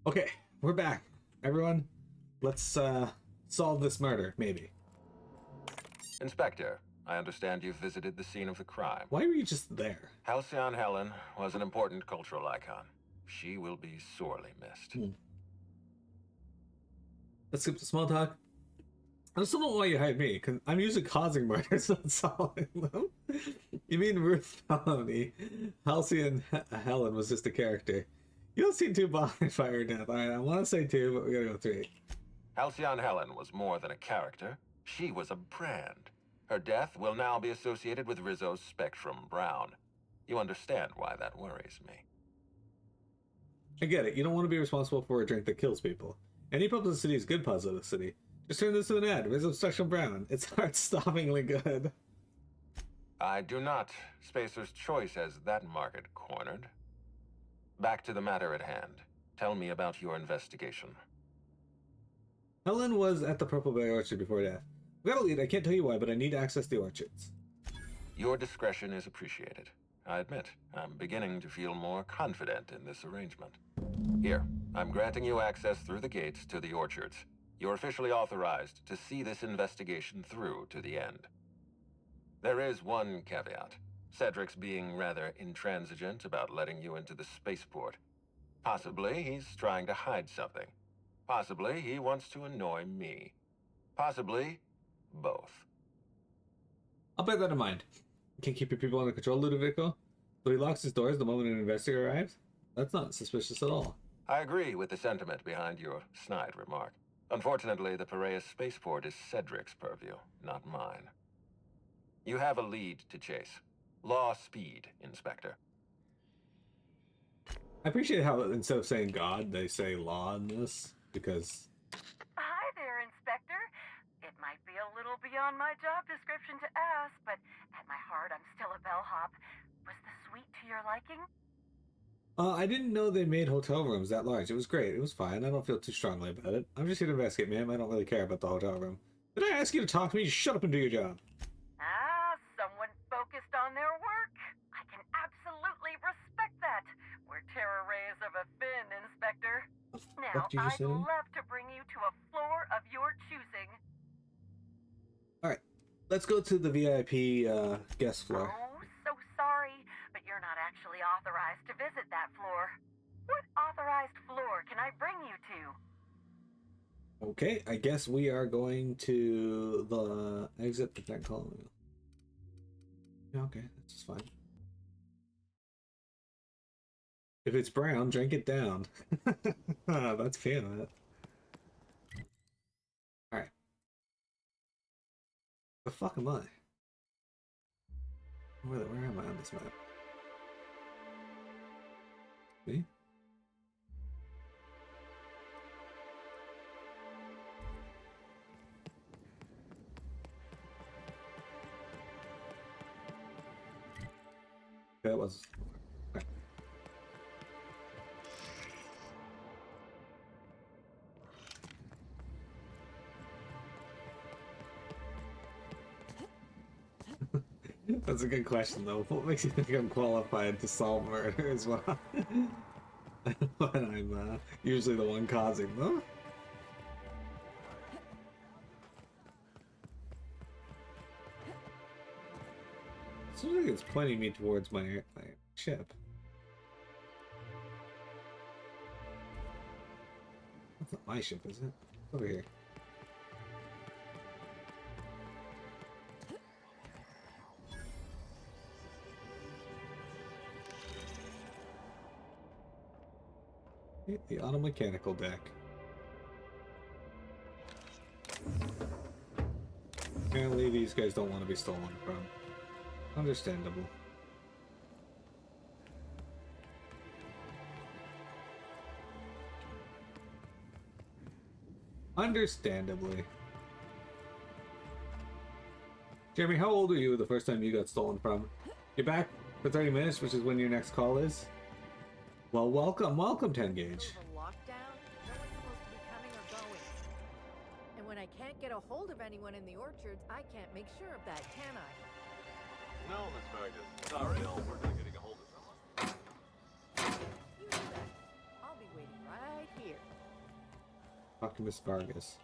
Okay, we're back. Everyone, let's solve this murder, maybe. Inspector, I understand you've visited the scene of the crime. Why were you just there? Halcyon Helen was an important cultural icon. She will be sorely missed. Let's skip the small talk. I still don't know why you hired me, because I'm usually causing murders, not solving them. You mean Ruth Felony? Halcyon Helen was just a character. You don't seem too bothered by her death. Alright, I want to say 2, but we gotta go 3. Halcyon Helen was more than a character. She was a brand. Her death will now be associated with Rizzo's Spectrum Brown. You understand why that worries me. I get it. You don't want to be responsible for a drink that kills people. Any publicity is good publicity. Just turn this into an ad. Rizzo Spectrum Brown. It's heart-stoppingly good. I do not. Spacer's Choice has that market cornered. Back to the matter at hand. Tell me about your investigation. Helen was at the purpleberry orchard before death. We got a lead. I can't tell you why, but I need to access the orchards. Your discretion is appreciated. I admit, I'm beginning to feel more confident in this arrangement. Here, I'm granting you access through the gates to the orchards. You're officially authorized to see this investigation through to the end. There is one caveat. Cedric's being rather intransigent about letting you into the spaceport. Possibly he's trying to hide something. Possibly he wants to annoy me. Possibly both. I'll bear that in mind. You can't keep your people under control, Ludovico. But he locks his doors the moment an investigator arrives? That's not suspicious at all. I agree with the sentiment behind your snide remark. Unfortunately, the Piraeus spaceport is Cedric's purview, not mine. You have a lead to chase. Law speed, Inspector. I appreciate how instead of saying God, they say law in this, because... Hi there, Inspector. It might be a little beyond my job description to ask, but at my heart, I'm still a bellhop. Was the suite to your liking? I didn't know they made hotel rooms that large. It was great. It was fine. I don't feel too strongly about it. I'm just here to investigate, ma'am. I don't really care about the hotel room. Did I ask you to talk to me? Shut up and do your job. Someone focused on their work. I can absolutely respect that. We're terror rays of a fin, Inspector. Now, I'd love to bring you to a floor of your choosing. Alright, let's go to the VIP guest floor. Oh, so sorry, but you're not actually authorized to visit that floor. What authorized floor can I bring you to? Okay, I guess we are going to the exit the tank colony. Yeah, okay, that's just fine. If it's brown, drink it down. That's fan. Alright. The fuck am I? Where am I on this map? Me? That was... Okay. That's a good question, though. What makes you think I'm qualified to solve murder as well? When I'm usually the one causing them. Seems like it's pointing me towards my ship. That's not my ship, is it? It's over here. The auto-mechanical deck. Apparently these guys don't want to be stolen from. Understandable. Understandably. Jeremy, how old were you the first time you got stolen from? You're back for 30 minutes, which is when your next call is? Well, welcome, 10 gauge. Lockdown? No one's supposed to be coming or going. And when I can't get a hold of anyone in the orchards, I can't make sure of that, can I? No, Miss Vargas. Sorry, all we're not getting a hold of someone. You know that. I'll be waiting right here. Talk to Miss Vargas.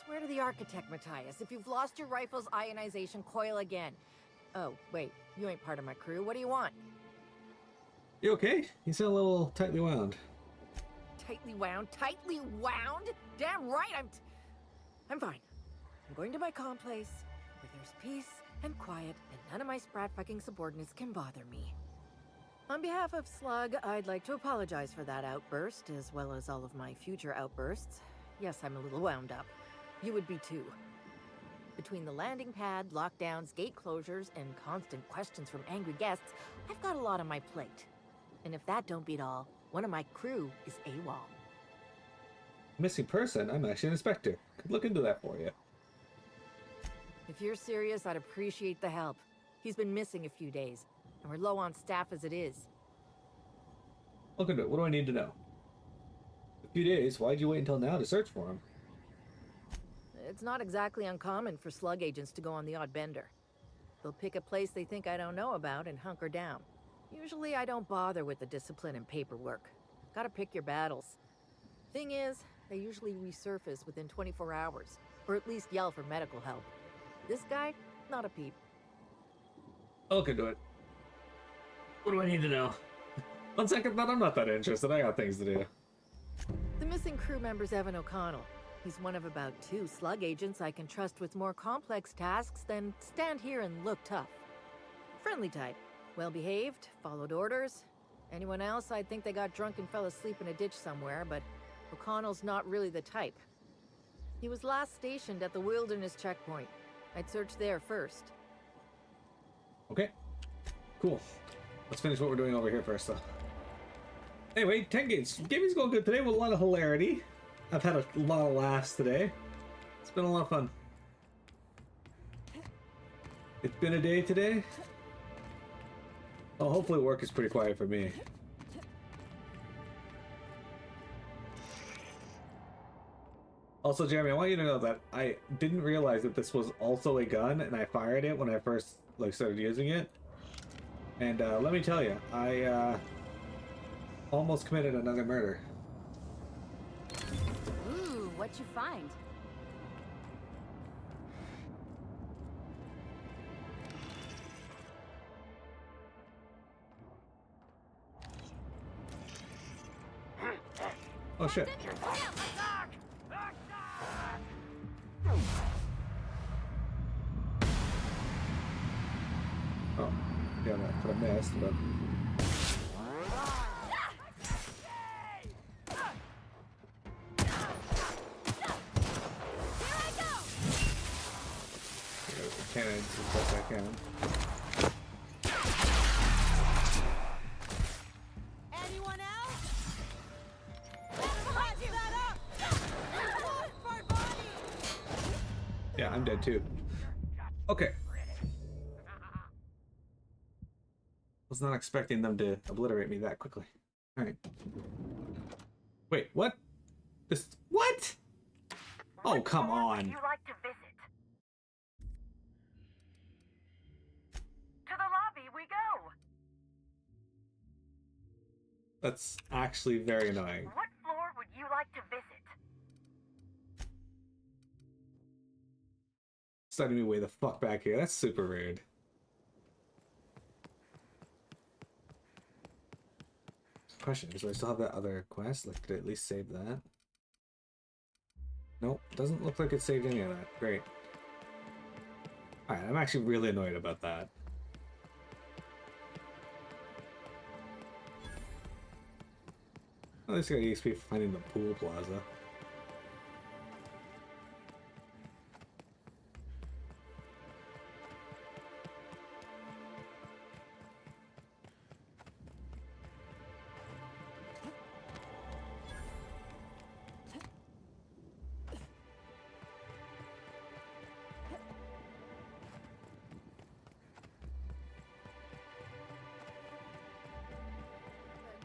Swear to the architect, Matthias, if you've lost your rifle's ionization coil again. Oh, wait, you ain't part of my crew. What do you want? You okay? You sound a little tightly wound. Tightly wound? Tightly wound? Damn right, I'm fine. I'm going to my calm place, where there's peace and quiet, and none of my sprat fucking subordinates can bother me. On behalf of Slug, I'd like to apologize for that outburst, as well as all of my future outbursts. Yes, I'm a little wound up. You would be too. Between the landing pad, lockdowns, gate closures, and constant questions from angry guests, I've got a lot on my plate. And if that don't beat all, one of my crew is AWOL. Missing person? I'm actually an inspector. Could look into that for you. If you're serious, I'd appreciate the help. He's been missing a few days, and we're low on staff as it is. Look into it. What do I need to know? A few days? Why'd you wait until now to search for him? It's not exactly uncommon for slug agents to go on the odd bender. They'll pick a place they think I don't know about and hunker down. Usually I don't bother with the discipline and paperwork. Gotta pick your battles. Thing is, they usually resurface within 24 hours, or at least yell for medical help. This guy, not a peep. I'll look into it. What do I need to know? On second thought, I'm not that interested. I got things to do. The missing crew member's Evan O'Connell. He's one of about 2 slug agents I can trust with more complex tasks than stand here and look tough. Friendly type. Well-behaved, followed orders. Anyone else, I'd think they got drunk and fell asleep in a ditch somewhere, but O'Connell's not really the type. He was last stationed at the Wilderness checkpoint. I'd search there first. Okay. Cool. Let's finish what we're doing over here first, though. Anyway, 10 games. Gaming's going good today with a lot of hilarity. I've had a lot of laughs today. It's been a lot of fun. It's been a day today. Oh, hopefully work is pretty quiet for me. Also, Jeremy, I want you to know that I didn't realize that this was also a gun, and I fired it when I first started using it. And let me tell you, I almost committed another murder. Ooh, what'd you find? Oh shit. Oh, yeah, that could have missed, but... Cannons as best I can. Anyone else? Behind you! That up! Yeah, I'm dead too. Okay. Was not expecting them to obliterate me that quickly. Alright. Wait, what? This... What? Oh, come on. Would you like to visit? To the lobby we go. That's actually very annoying. What floor would you like to visit? Sending me way the fuck back here. That's super rude. Question is, do I still have that other quest? Like, did I at least save that? Nope, doesn't look like it saved any of that. Great. Alright, I'm actually really annoyed about that. At least I got EXP for finding the pool plaza.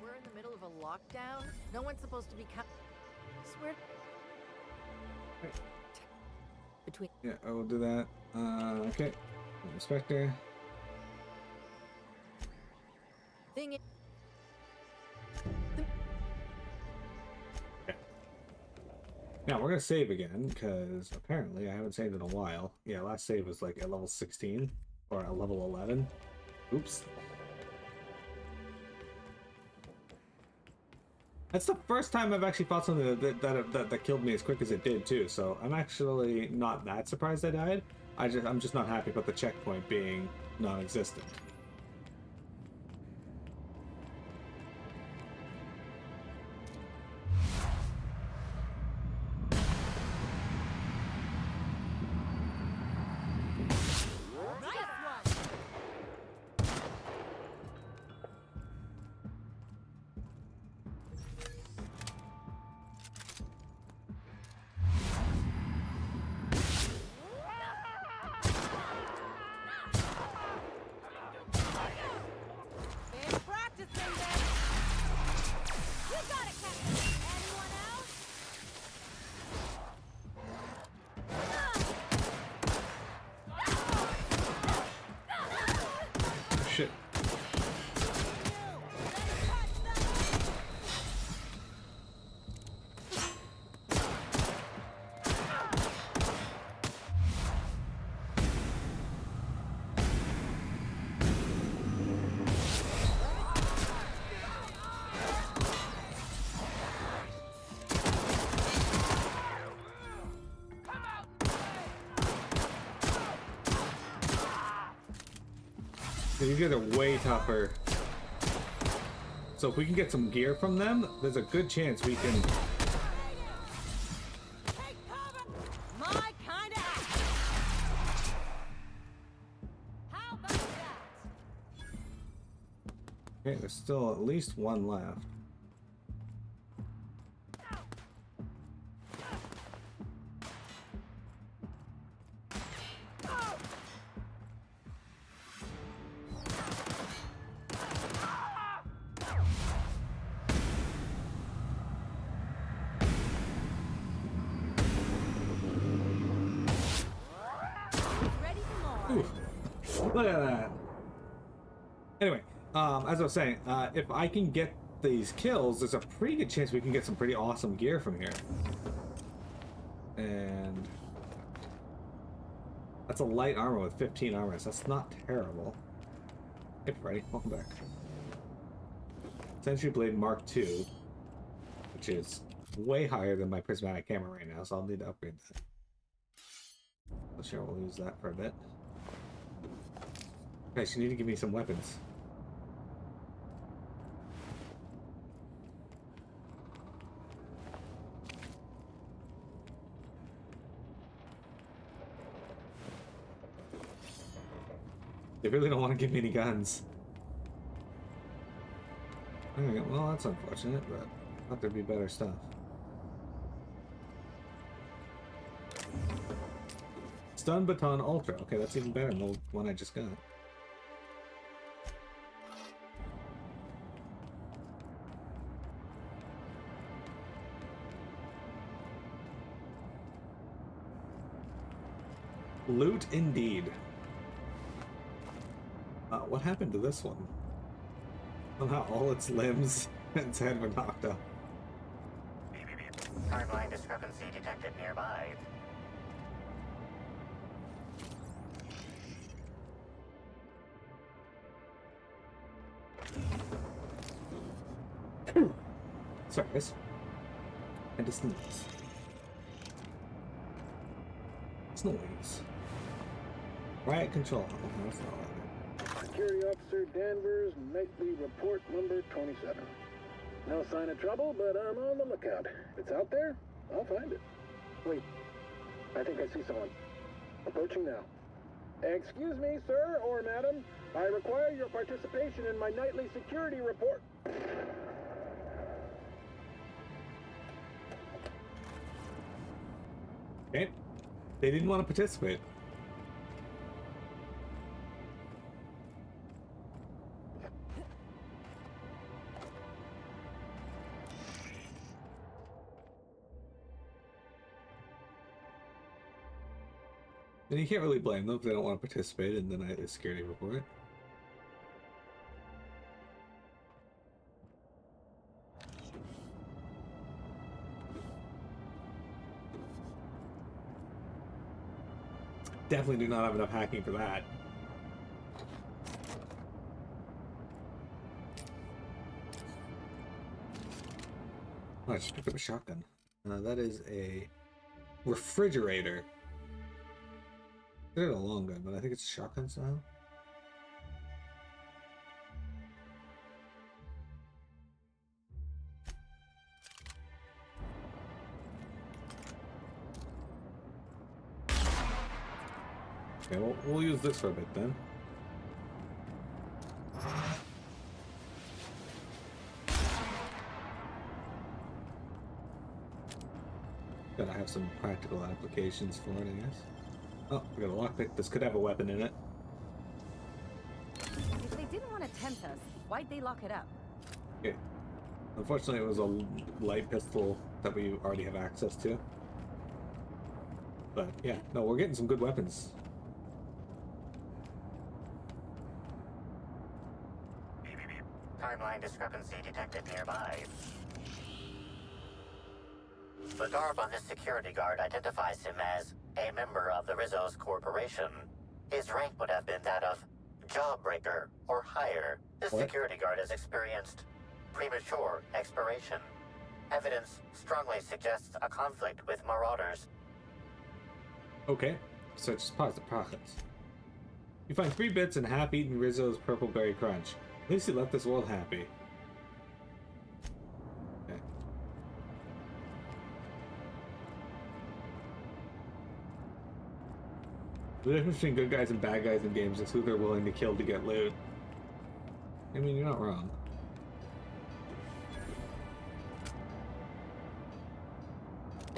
We're in the middle of a lockdown. No one's supposed to be Swear. Between. Yeah, I will do that. Okay. Inspector. Thing. Yeah. Now we're gonna save again because apparently I haven't saved in a while. Yeah, last save was like at level 16 or at level 11. Oops. That's the first time I've actually fought something that killed me as quick as it did too. So I'm actually not that surprised I died. I'm just not happy about the checkpoint being non-existent. Been practicing this. You got it, Captain. Anyone else? Shit. These guys are way tougher. So if we can get some gear from them, there's a good chance we can... Take cover. My kind of action. How about that? Okay, there's still at least one left. Ready for more. Oof. Look at that. Anyway, as I was saying, if I can get these kills, there's a pretty good chance we can get some pretty awesome gear from here. And that's a light armor with 15 armor, so that's not terrible. Hey, Freddy, welcome back. Sentry Blade Mark II, which is way higher than my prismatic camera right now, so I'll need to upgrade that. So sure, we'll use that for a bit. Guys, you need to give me some weapons. They really don't want to give me any guns. Alright, well that's unfortunate, but I thought there'd be better stuff. Stun Baton Ultra. Okay, that's even better than the one I just got. Loot indeed. What happened to this one? Somehow all its limbs and its head were knocked off. Timeline discrepancy detected nearby. Sorry, guys. And a sneeze. Snoise. Riot control. Oh, that's not like Security Officer Danvers, nightly report number 27. No sign of trouble, but I'm on the lookout. If it's out there, I'll find it. Wait, I think I see someone. Approaching now. Excuse me, sir or madam. I require your participation in my nightly security report. okay. They didn't want to participate. And you can't really blame them if they don't want to participate in the nightly security report. definitely do not have enough hacking for that. Oh, I just picked up a shotgun. That is a refrigerator. It's a long gun, but I think it's a shotgun style. Okay, we'll use this for a bit then. Gotta have some practical applications for it, I guess. Oh, we got a lockpick. This could have a weapon in it. If they didn't want to tempt us, why'd they lock it up? Okay. Unfortunately, it was a light pistol that we already have access to. But yeah, no, we're getting some good weapons. Timeline discrepancy detected nearby. The garb on this security guard identifies him as a member of the Rizzo's corporation. His rank would have been that of jawbreaker or higher. This security guard has experienced premature expiration. Evidence strongly suggests a conflict with marauders. Okay, so just pause the pockets. You find 3 bits and half-eaten Rizzo's purpleberry crunch. At least he left this world happy. Okay. The difference between good guys and bad guys in games is who they're willing to kill to get loot. I mean, you're not wrong.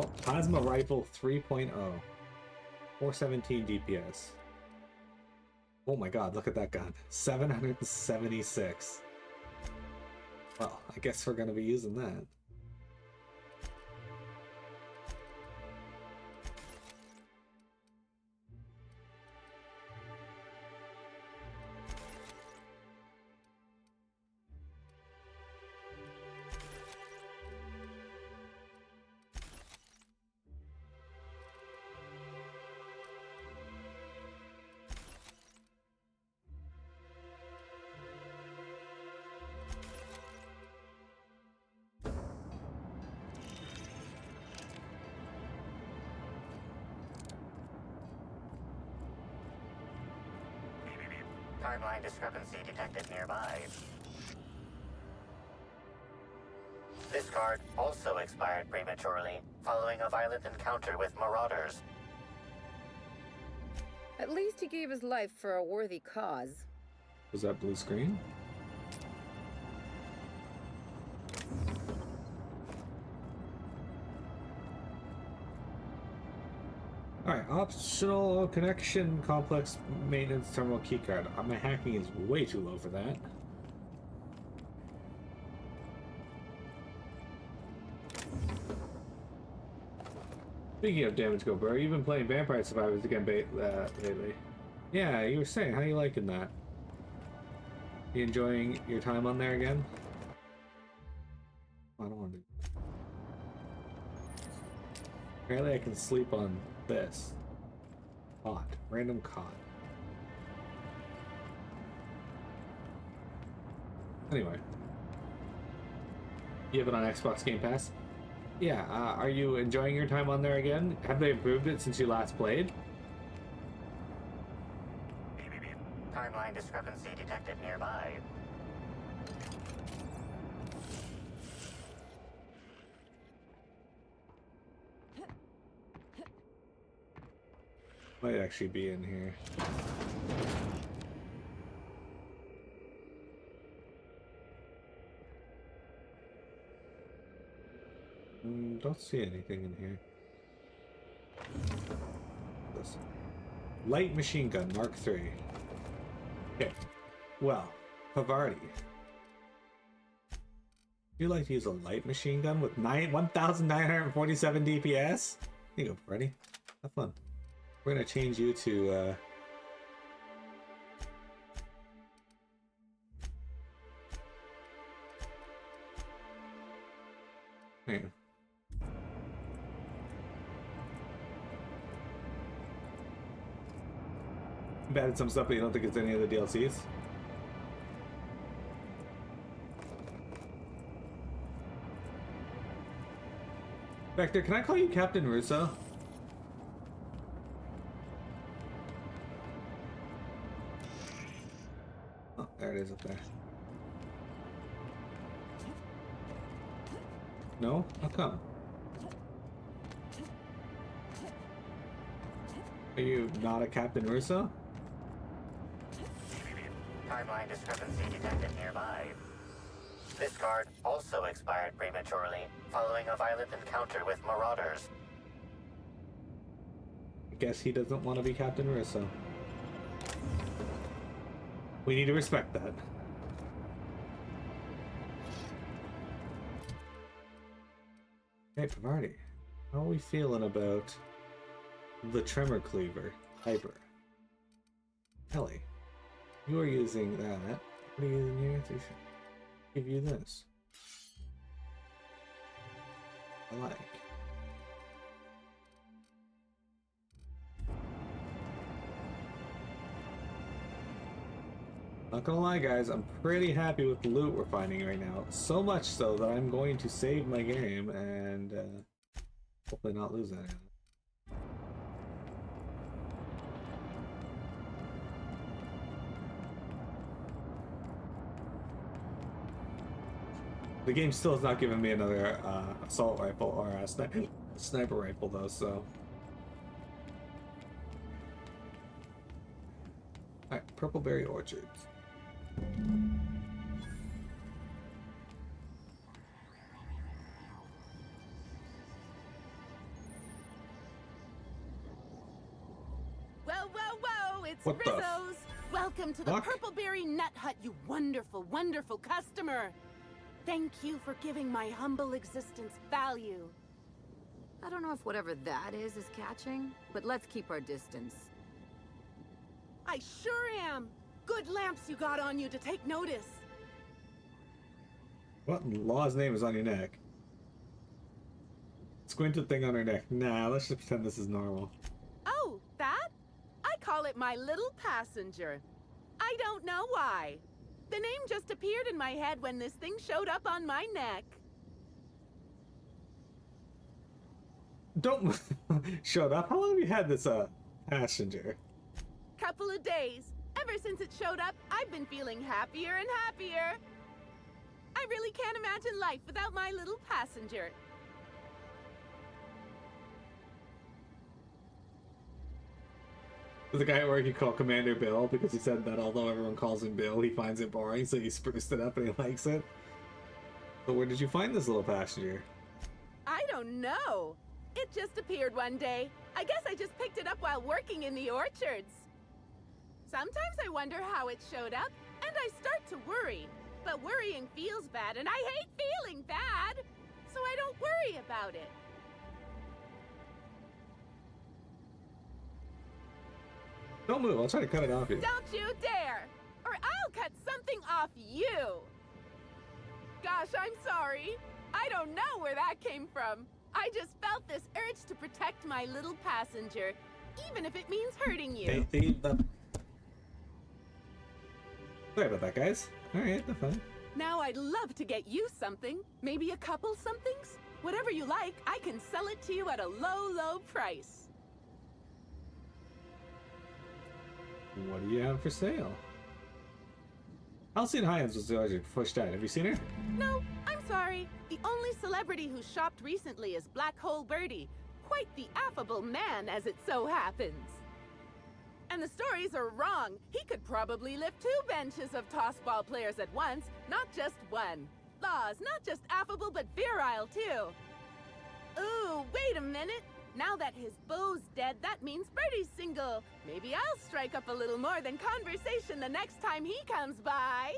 Oh, plasma rifle 3.0. 417 DPS. Oh my god, look at that gun. 776. Well, I guess we're gonna be using that. Timeline discrepancy detected nearby. This card also expired prematurely, following a violent encounter with marauders. At least he gave his life for a worthy cause. Was that blue screen? Alright, optional connection complex maintenance terminal keycard. My hacking is way too low for that. Speaking of damage go, bro, you've been playing Vampire Survivors again lately. Yeah, you were saying, how you liking that? You enjoying your time on there again? I don't want to. Apparently I can sleep on this. Cod. Random cod. Anyway. You have it on Xbox Game Pass? Yeah, are you enjoying your time on there again? Have they improved it since you last played? Timeline discrepancy detected nearby. Might actually be in here. Don't see anything in here. Listen. Light machine gun, Mark III. Okay. Well, Pavardi. You like to use a light machine gun with 1,947 DPS? Here you go, Pavardi. Have fun. We're gonna change you to hang on. added some stuff, but you don't think it's any of the DLCs? Vector, can I call you Captain Russo? Oh, there it is up there. No? How come? Are you not a Captain Russo? Timeline discrepancy detected nearby. This card also expired prematurely, following a violent encounter with marauders. I guess he doesn't want to be Captain Russo. We need to respect that. Hey, Pavarti, how are we feeling about the Tremor Cleaver Hyper? Ellie, you are using that. What are you using here? They should give you this. I like. Not gonna lie, guys, I'm pretty happy with the loot we're finding right now. So much so that I'm going to save my game and hopefully not lose that. The game still has not given me another assault rifle or a sniper rifle, though, so. Alright, Purpleberry Orchards. Whoa, whoa, whoa! It's What the Rizzo's! Welcome to the fuck? Purpleberry Nut Hut, you wonderful, wonderful customer! Thank you for giving my humble existence value. I don't know if whatever that is catching, but let's keep our distance. I sure am! Good lamps you got on you to take notice. What in law's name is on your neck? Squinted thing on her neck. Nah, let's just pretend this is normal. Oh, that? I call it my little passenger. I don't know why. The name just appeared in my head when this thing showed up on my neck. Don't shut up. How long have you had this passenger? Couple of days. Ever since it showed up, I've been feeling happier and happier. I really can't imagine life without my little passenger. There's a guy at work you call Commander Bill because he said that although everyone calls him Bill, he finds it boring, so he spruced it up and he likes it. So where did you find this little passenger? I don't know. It just appeared one day. I guess I just picked it up while working in the orchards. Sometimes I wonder how it showed up, and I start to worry. But worrying feels bad, and I hate feeling bad. So I don't worry about it. Don't move, I'll try to cut it off you. Don't you dare! Or I'll cut something off you! Gosh, I'm sorry. I don't know where that came from. I just felt this urge to protect my little passenger, even if it means hurting you. Sorry about that, guys. Alright, that's fine. Now I'd love to get you something. Maybe a couple somethings? Whatever you like, I can sell it to you at a low, low price. What do you have for sale? Halcyon Hines was the already pushed out. Have you seen her? No, I'm sorry. The only celebrity who shopped recently is Black Hole Birdie. Quite the affable man, as it so happens. And the stories are wrong. He could probably lift 2 benches of tossball players at once, not just one. Laws, not just affable, but virile, too. Ooh, wait a minute. Now that his beau's dead, that means Birdie's single. Maybe I'll strike up a little more than conversation the next time he comes by.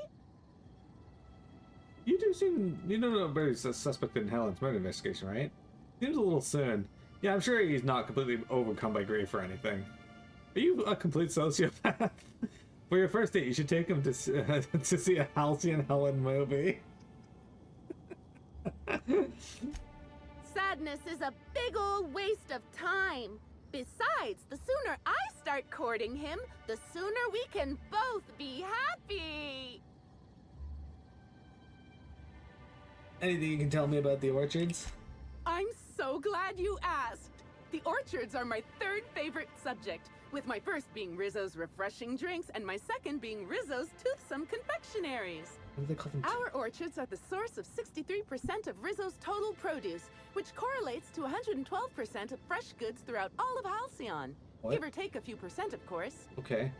You do seem... You don't know Birdie's a suspect in Helen's murder investigation, right? Seems a little soon. Yeah, I'm sure he's not completely overcome by grief or anything. Are you a complete sociopath? For your first date, you should take him to see a Halcyon Helen movie. Sadness is a big old waste of time. Besides, the sooner I start courting him, the sooner we can both be happy. Anything you can tell me about the orchards? I'm so glad you asked. The orchards are my third favorite subject, with my first being Rizzo's refreshing drinks and my second being Rizzo's toothsome confectionaries. What do they call them? Our orchards are the source of 63% of Rizzo's total produce, which correlates to 112% of fresh goods throughout all of Halcyon. What? Give or take a few percent, of course. Okay.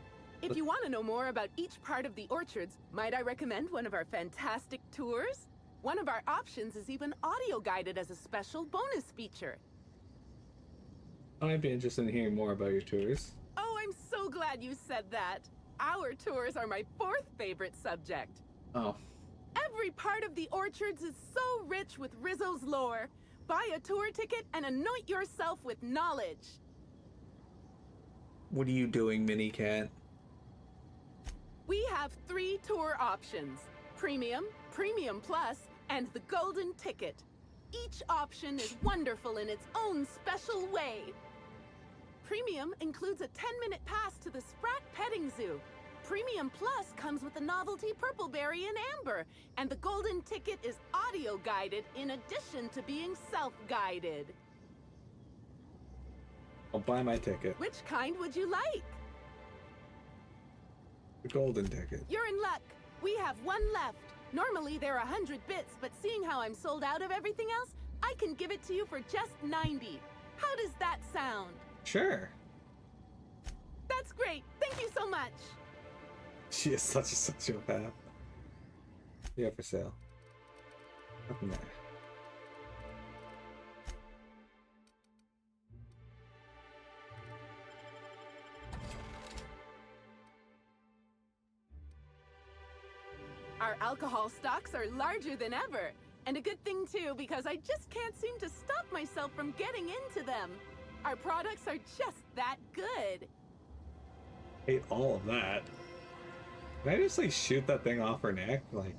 If you want to know more about each part of the orchards, might I recommend one of our fantastic tours? One of our options is even audio guided as a special bonus feature. I'd be interested in hearing more about your tours. Oh, I'm so glad you said that. Our tours are my fourth favorite subject. Oh. Every part of the orchards is so rich with Rizzo's lore. Buy a tour ticket and anoint yourself with knowledge. What are you doing, Mini Cat? We have 3 tour options: Premium, Premium Plus, and the Golden Ticket. Each option is wonderful in its own special way. Premium includes a 10-minute pass to the Sprat Petting Zoo. Premium Plus comes with the novelty Purpleberry and Amber, and the Golden Ticket is audio-guided in addition to being self-guided. I'll buy my ticket. Which kind would you like? The golden ticket. You're in luck. We have 1 left. Normally they're 100 bits, but seeing how I'm sold out of everything else, I can give it to you for just 90. How does that sound? Sure. That's great. Thank you so much. She is such a sociopath. Yeah, for sale. Nothing there. Our alcohol stocks are larger than ever. And a good thing too, because I just can't seem to stop myself from getting into them. Our products are just that good. Hate all of that. Can I just like shoot that thing off her neck? Like,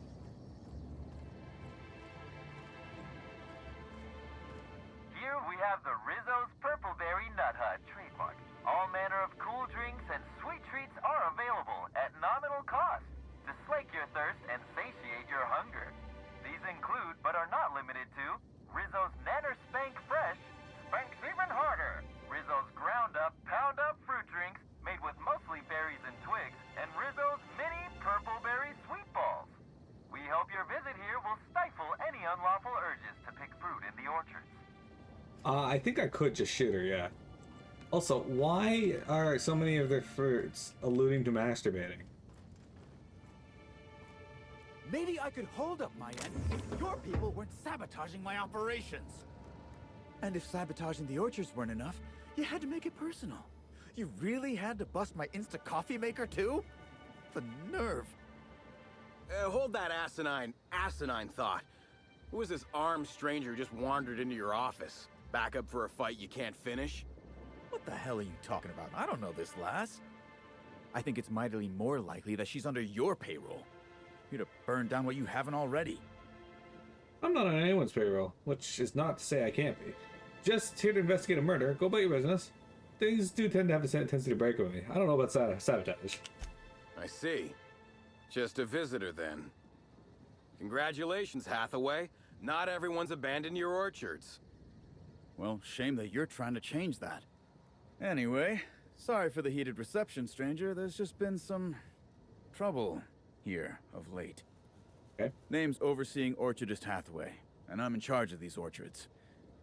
here we have the Rizzo's Purpleberry Nut Hut trademark. All manner of cool drinks and sweet treats are available at nominal cost to slake your thirst and satiate your hunger. These include, but are not limited to, Rizzo's Nanner Spank Fresh, Spanks Even Harder, Rizzo's Ground Up, Pound Up fruit drinks made with mostly berries and twigs, and Rizzo's Mini Purpleberry Sweet Balls. We hope your visit here will stifle any unlawful urges to pick fruit in the orchards. I think I could just shoot her, yeah. Also, why are so many of their fruits alluding to masturbating? Maybe I could hold up my end if your people weren't sabotaging my operations. And if sabotaging the orchards weren't enough, you had to make it personal. You really had to bust my Insta coffee maker too? The nerve. Hold that asinine thought. Who is this armed stranger who just wandered into your office? Back up for a fight you can't finish? What the hell are you talking about? I don't know this lass. I think it's mightily more likely that she's under your payroll. You'd have burned down what you haven't already. I'm not on anyone's payroll, which is not to say I can't be. Just here to investigate a murder. Go about your business. Things do tend to have a tendency to break with me. I don't know about sabotage. I see. Just a visitor then. Congratulations, Hathaway. Not everyone's abandoned your orchards. Well, shame that you're trying to change that. Anyway, sorry for the heated reception, stranger. There's just been some trouble here of late. Okay. Name's Overseeing Orchardist Hathaway, and I'm in charge of these orchards.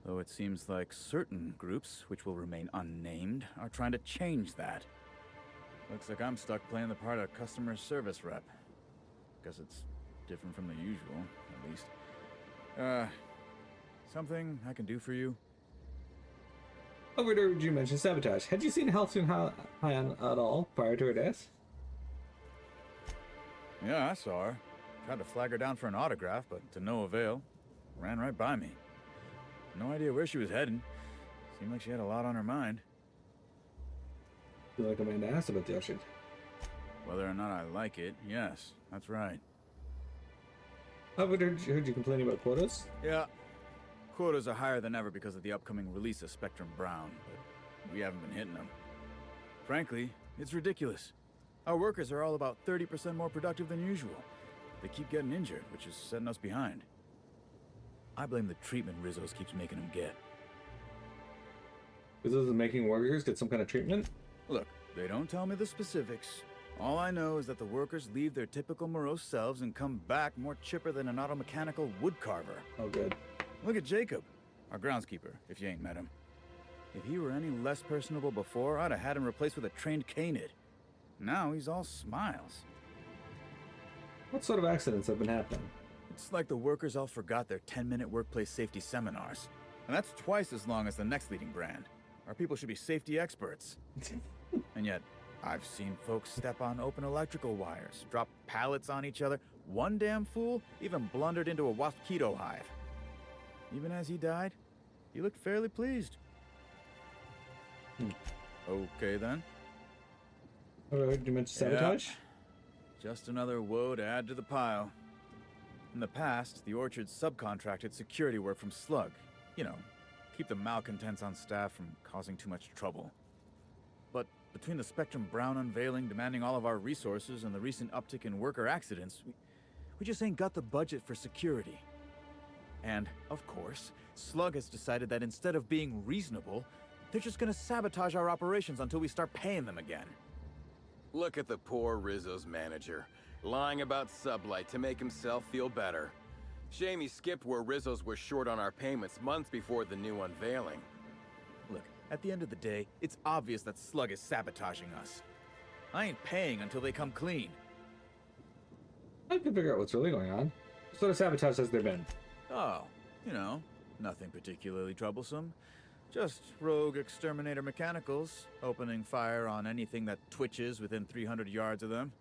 Though it seems like certain groups, which will remain unnamed, are trying to change that. Looks like I'm stuck playing the part of customer service rep. Guess it's different from the usual, at least. Something I can do for you? Overheard you mention sabotage. Had you seen Halcyon Hyan at all prior to her death? Yeah, I saw her. Tried to flag her down for an autograph, but to no avail. Ran right by me. No idea where she was heading. Seemed like she had a lot on her mind. Feel like Amanda asked about the orchard. Whether or not I like it, yes, that's right. I've heard you complaining about quotas. Yeah. Quotas are higher than ever because of the upcoming release of Spectrum Brown, but we haven't been hitting them. Frankly, it's ridiculous. Our workers are all about 30% more productive than usual. They keep getting injured, which is setting us behind. I blame the treatment Rizzo's keeps making them get. Rizzo's making workers get some kind of treatment? Look, they don't tell me the specifics. All I know is that the workers leave their typical morose selves and come back more chipper than an auto-mechanical woodcarver. Oh, good. Look at Jacob, our groundskeeper, if you ain't met him. If he were any less personable before, I'd have had him replaced with a trained canid. Now he's all smiles. What sort of accidents have been happening? It's like the workers all forgot their 10-minute workplace safety seminars. And that's twice as long as the next leading brand. Our people should be safety experts. And yet, I've seen folks step on open electrical wires, drop pallets on each other. One damn fool even blundered into a mosquito hive. Even as he died, he looked fairly pleased. Okay then. Did you mention sabotage? Yeah. Just another woe to add to the pile. In the past, the orchard subcontracted security work from Slug. You know, keep the malcontents on staff from causing too much trouble. But between the Spectrum Brown unveiling demanding all of our resources and the recent uptick in worker accidents, we just ain't got the budget for security. And, of course, Slug has decided that instead of being reasonable, they're just gonna sabotage our operations until we start paying them again. Look at the poor Rizzo's manager, lying about Sublight to make himself feel better. Shame he skipped where Rizzo's was short on our payments months before the new unveiling. Look, at the end of the day, it's obvious that Slug is sabotaging us. I ain't paying until they come clean. I can figure out what's really going on. What sort of sabotage has there been? Oh, you know, nothing particularly troublesome. Just rogue exterminator mechanicals, opening fire on anything that twitches within 300 yards of them.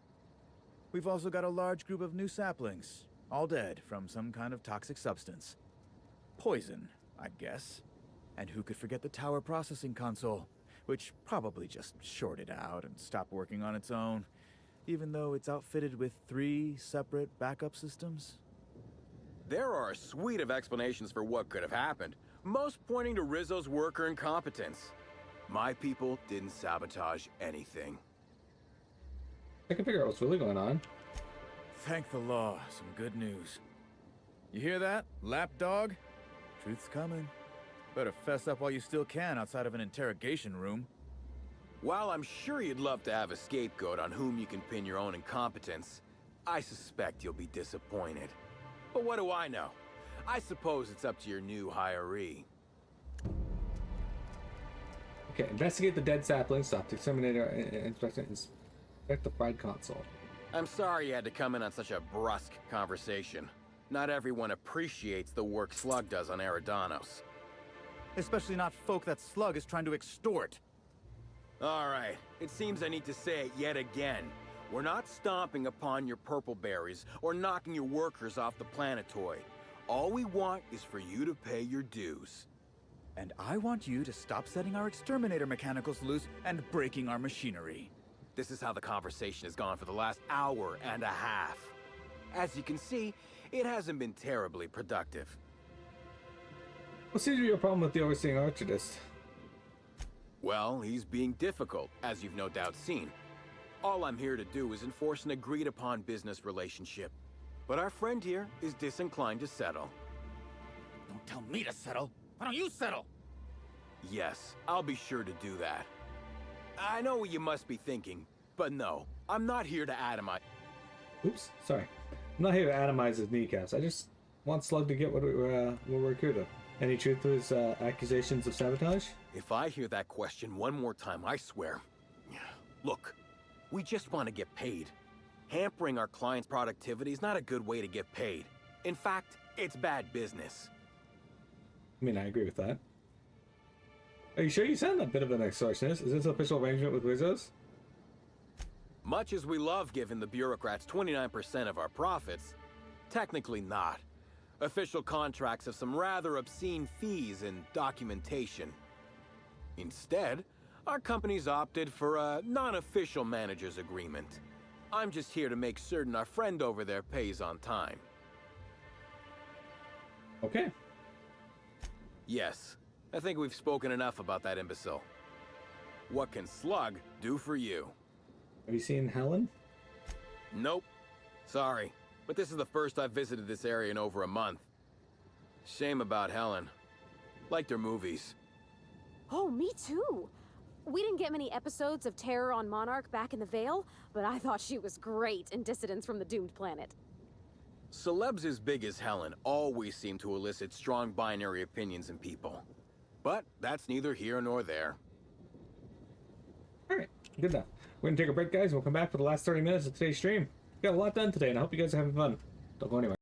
We've also got a large group of new saplings, all dead from some kind of toxic substance. Poison, I'd guess. And who could forget the tower processing console, which probably just shorted out and stopped working on its own, even though it's outfitted with 3 separate backup systems? There are a suite of explanations for what could have happened, most pointing to Rizzo's worker incompetence. My people didn't sabotage anything. I can figure out what's really going on. Thank the law, some good news. You hear that, lapdog? Truth's coming. Better fess up while you still can outside of an interrogation room. While I'm sure you'd love to have a scapegoat on whom you can pin your own incompetence, I suspect you'll be disappointed. But what do I know? I suppose it's up to your new hiree. Okay, investigate the dead sapling, stop the exterminator, inspect the fried console. I'm sorry you had to come in on such a brusque conversation. Not everyone appreciates the work Slug does on Eridanos. Especially not folk that Slug is trying to extort. All right, it seems I need to say it yet again. We're not stomping upon your purpleberries or knocking your workers off the planetoid. All we want is for you to pay your dues. And I want you to stop setting our exterminator mechanicals loose and breaking our machinery. This is how the conversation has gone for the last hour and a half. As you can see, it hasn't been terribly productive. What seems to be your problem with the overseeing orchardist? Well, he's being difficult, as you've no doubt seen. All I'm here to do is enforce an agreed-upon business relationship. But our friend here is disinclined to settle. Don't tell me to settle. Why don't you settle? Yes, I'll be sure to do that. I know what you must be thinking, but no, I'm not here to atomize. Oops, sorry. I'm not here to atomize his kneecaps. I just want Slug to get what we're here to. Any truth to his accusations of sabotage? If I hear that question one more time, I swear. Look, we just want to get paid. Hampering our clients' productivity is not a good way to get paid. In fact, it's bad business. I mean, I agree with that. Are you sure you sound a bit of an extortionist? Is this an official arrangement with Rizzo's? Much as we love giving the bureaucrats 29% of our profits, technically not. Official contracts have some rather obscene fees and documentation. Instead, our company's opted for a non-official manager's agreement. I'm just here to make certain our friend over there pays on time. Okay. Yes, I think we've spoken enough about that imbecile. What can Slug do for you? Have you seen Helen? Nope. Sorry, but this is the first I've visited this area in over a month. Shame about Helen. Liked her movies. Oh, me too. We didn't get many episodes of Terror on Monarch back in the Vale, but I thought she was great in Dissidents from the Doomed Planet. Celebs as big as Helen always seem to elicit strong binary opinions in people. But that's neither here nor there. Alright, good enough. We're gonna take a break, guys. We'll come back for the last 30 minutes of today's stream. We got a lot done today, and I hope you guys are having fun. Don't go anywhere.